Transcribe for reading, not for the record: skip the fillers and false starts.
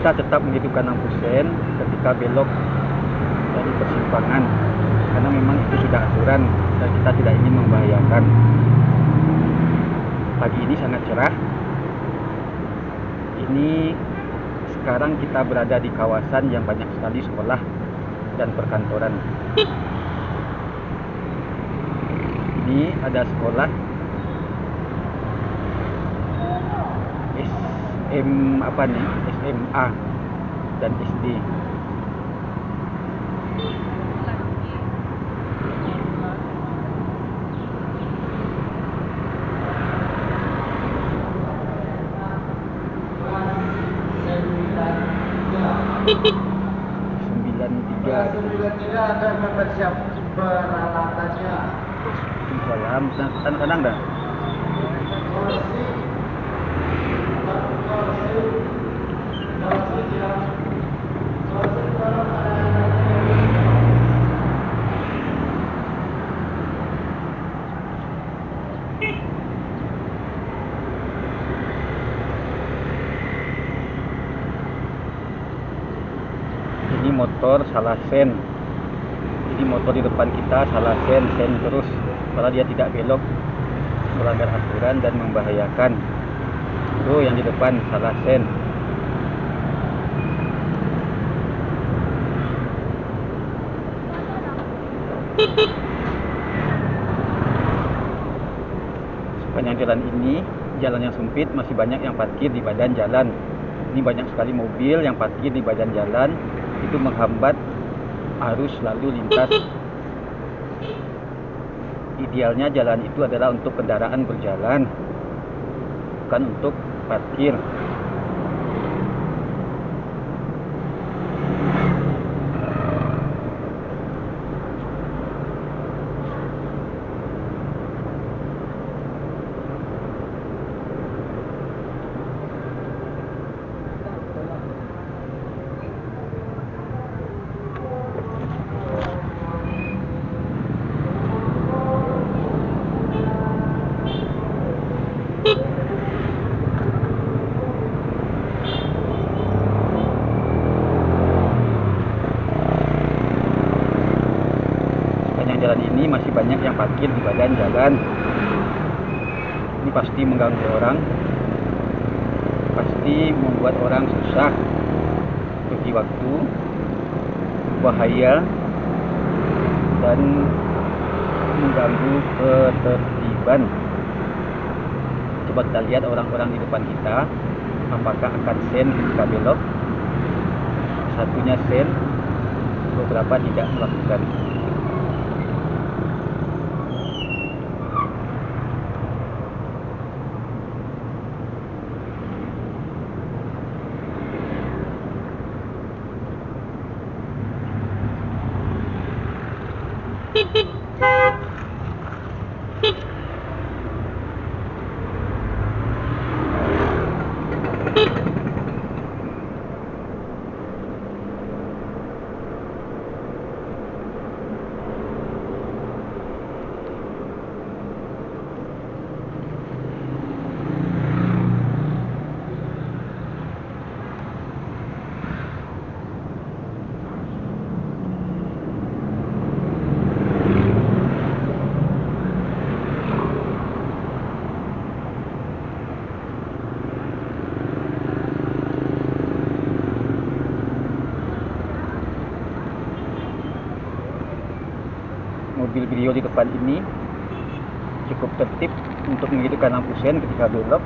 kita tetap menghidupkan lampu sen ketika belok dari persimpangan, karena memang itu sudah aturan dan kita tidak ingin membahayakan. Pagi ini sangat cerah. Ini sekarang kita berada di kawasan yang banyak sekali sekolah dan perkantoran. Ini ada sekolah SMA dan SD. Sembilan akan mempersiap peralatannya. Salam, tenang dah. Ini motor salah sen. Jadi motor di depan kita salah sen terus, karena dia tidak belok, melanggar aturan dan membahayakan. Tuh yang di depan salah sen. Sepanjang jalan ini, jalan yang sempit, masih banyak yang parkir di badan jalan. Ini banyak sekali mobil yang parkir di badan jalan, itu menghambat arus lalu lintas. Idealnya jalan itu adalah untuk kendaraan berjalan, bukan untuk parkir. Jalan ini masih banyak yang parkir di badan jalan. Ini pasti mengganggu orang, pasti membuat orang susah, pergi waktu, bahaya, dan mengganggu ketertiban. Coba kita lihat orang-orang di depan kita, apakah akan sen ketika belok. Satunya sen, beberapa tidak melakukan. Mobil Brio di depan ini cukup tertib untuk menghidupkan lampu sen ketika belok.